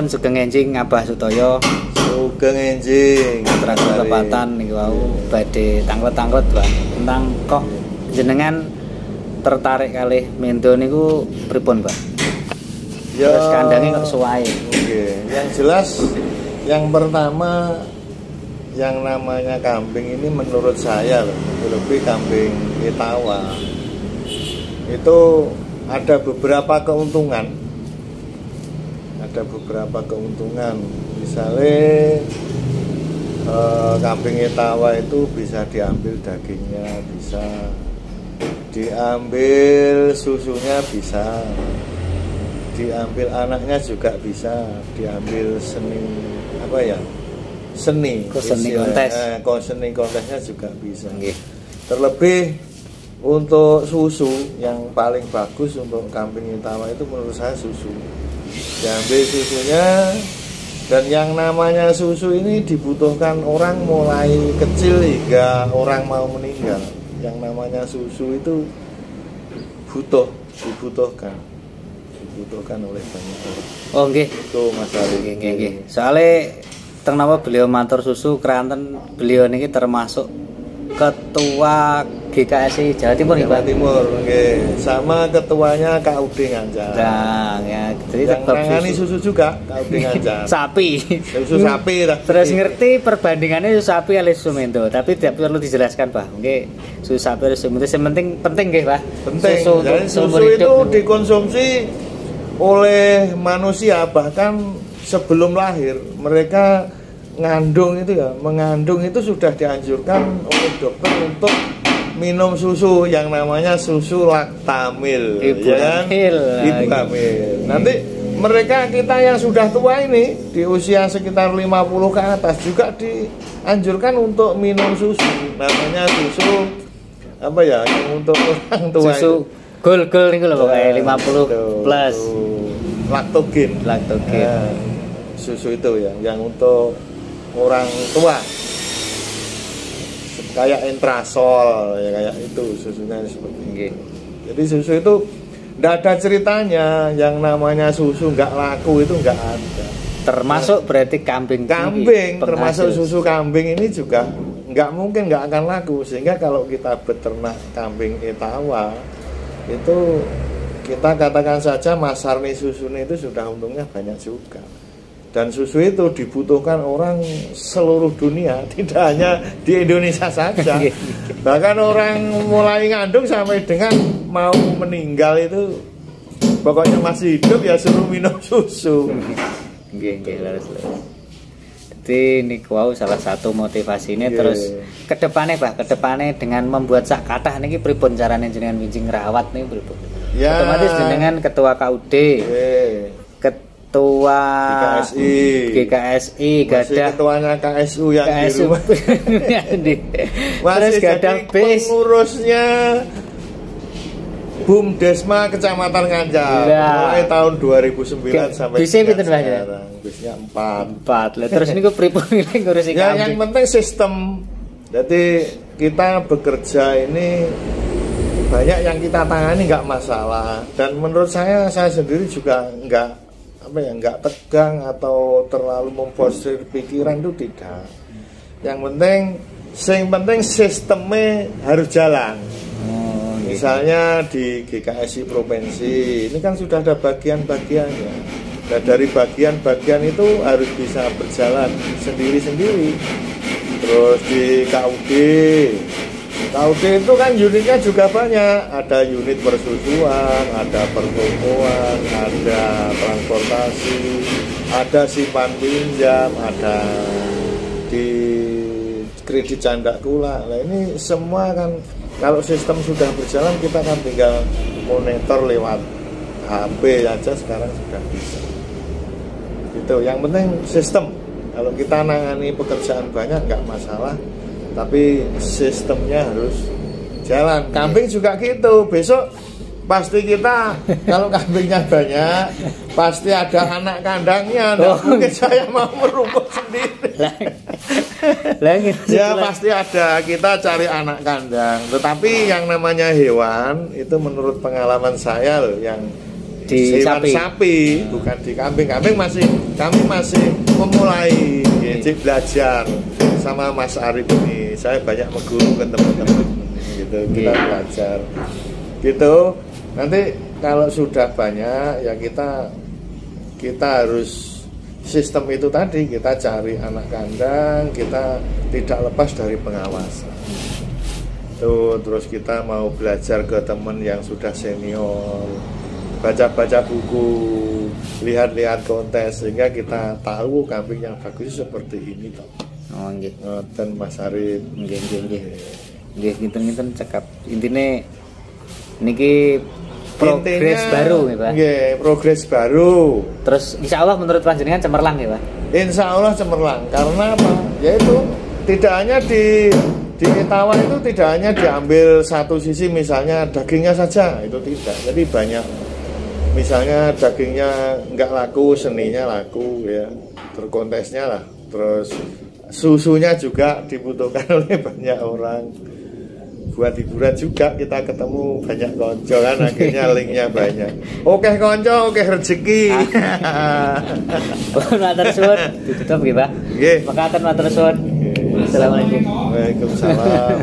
Nuwun sugeng enjing Abah Sutoyo. Sugeng enjing. Terus tepatan niku wau badhe tanglet-tanglet Bang. Tentang kok jenengan tertarik kalih mendo niku pripun, Bang? Ya, terus kandangnya kok suwae. Oke, yang jelas yang pertama yang namanya kambing ini menurut saya lebih kambing Etawa itu ada beberapa keuntungan. Ada beberapa keuntungan. Misalnya kambing Etawa itu bisa diambil dagingnya, bisa diambil susunya, bisa diambil anaknya juga bisa, diambil seni kontesnya juga bisa. Terlebih untuk susu yang paling bagus untuk kambing Etawa itu menurut saya susu. Diambil susunya, dan yang namanya susu ini dibutuhkan orang mulai kecil hingga orang mau meninggal. Yang namanya susu itu dibutuhkan oleh banyak orang. Oh nggih. Itu Mas Ali. Nggih. Soale teng napa beliau matur susu Kranten, beliau niki termasuk ketua GKSI Jawa Timur nggih. Sama ketuanya KUD Nganjar. Nah, ya, jadi yang nangani susu juga KUD Nganjar. Sapi. Susu sapi lah. Terus ngerti perbandingannya susu sapi kali susu mendo, tapi tidak perlu dijelaskan, Pak. Nggih, susu sapi harus mendo. Yang penting nggih, Pak. Penting. Susu itu dikonsumsi oleh manusia bahkan sebelum lahir. Mereka mengandung itu sudah dianjurkan oleh dokter untuk minum susu yang namanya susu laktamil, Ibu hamil. Nanti kita yang sudah tua ini di usia sekitar 50 ke atas juga dianjurkan untuk minum susu namanya susu yang untuk orang tua. Susu gol niku lho pokoke 50 plus laktogen. Susu itu yang untuk orang tua. Kayak Entrasol ya, kayak itu susunya seperti ini. Jadi susu itu tidak ada ceritanya yang namanya susu nggak laku, itu nggak ada. Termasuk berarti kambing termasuk susu kambing ini juga nggak mungkin nggak akan laku. Sehingga kalau kita beternak kambing Etawa itu kita katakan saja Mas Sarni susunya itu sudah untungnya banyak juga. Dan susu itu dibutuhkan orang seluruh dunia, tidak hanya di Indonesia saja. Bahkan orang mulai ngandung sampai dengan mau meninggal itu pokoknya masih hidup ya suruh minum susu. Laris. Jadi ini wow salah satu motivasinya. Terus kedepannya dengan membuat sak kathah niki pripun carane jenengan winjing ngrawat niki pripun? Otomatis jenengan ketua KUD. Ketua GKSI gadah ketuanya KSU yang di rumah. Terus gadah pengurusnya Bumdesma Kecamatan Nganjar mulai tahun 2009 sampai sekarang. Bisnya 4. Terus niku pripun ngurusi kambing? Yang penting sistem. Jadi kita bekerja ini banyak yang kita tangani nggak masalah, dan menurut saya sendiri juga nggak tegang atau terlalu memforsir pikiran, itu tidak. Yang penting sistemnya harus jalan. Misalnya di GKSI provinsi ini kan sudah ada bagian-bagiannya. Nah, dari bagian-bagian itu harus bisa berjalan sendiri-sendiri. Terus di KUD itu kan unitnya juga banyak. Ada unit persusuan, ada pertokoan, ada transportasi, ada simpan pinjam, ada di kredit canda kula. Nah ini semua kan kalau sistem sudah berjalan kita kan tinggal monitor lewat HP aja sekarang sudah bisa. Gitu. Yang penting sistem. Kalau kita nangani pekerjaan banyak nggak masalah, tapi sistemnya harus jalan. Kambing juga gitu. Besok pasti kita kalau kambingnya banyak pasti ada anak kandangnya. Mungkin saya mau merumput sendiri. Ya pasti ada. Kita cari anak kandang. Tetapi yang namanya hewan itu menurut pengalaman saya loh, yang di hewan sapi. sapi, bukan di kambing. Kambing kami masih memulai ya, belajar sama Mas Arif ini. Saya banyak mengguru ke teman-teman gitu, kita belajar gitu. Nanti kalau sudah banyak ya kita harus sistem itu tadi, kita cari anak kandang, kita tidak lepas dari pengawasan. Tuh, terus kita mau belajar ke teman yang sudah senior, baca-baca buku, lihat-lihat kontes, sehingga kita tahu kambing yang bagus seperti ini toh. Oh nggih. Dan Mas Arif Nggih ngiten cekap. Intine niki progres baru nggih, Pak. Nggih, progres baru. Terus insyaallah menurut panjenengan cemerlang ya, Pak? Insya Allah cemerlang, karena apa? Yaitu tidak hanya di Etawa itu tidak hanya diambil satu sisi, misalnya dagingnya saja, itu tidak. Jadi banyak, misalnya dagingnya nggak laku, seninya laku ya, terkontesnya lah. Terus susunya juga dibutuhkan oleh banyak orang. Buat hiburan juga kita ketemu banyak konco kan, akhirnya linknya banyak. Oke konco, oke rezeki. Matur suwun, ditutup nggih, Pak. Nggih. Mekaten matur suwun. Assalamualaikum. Waalaikumsalam.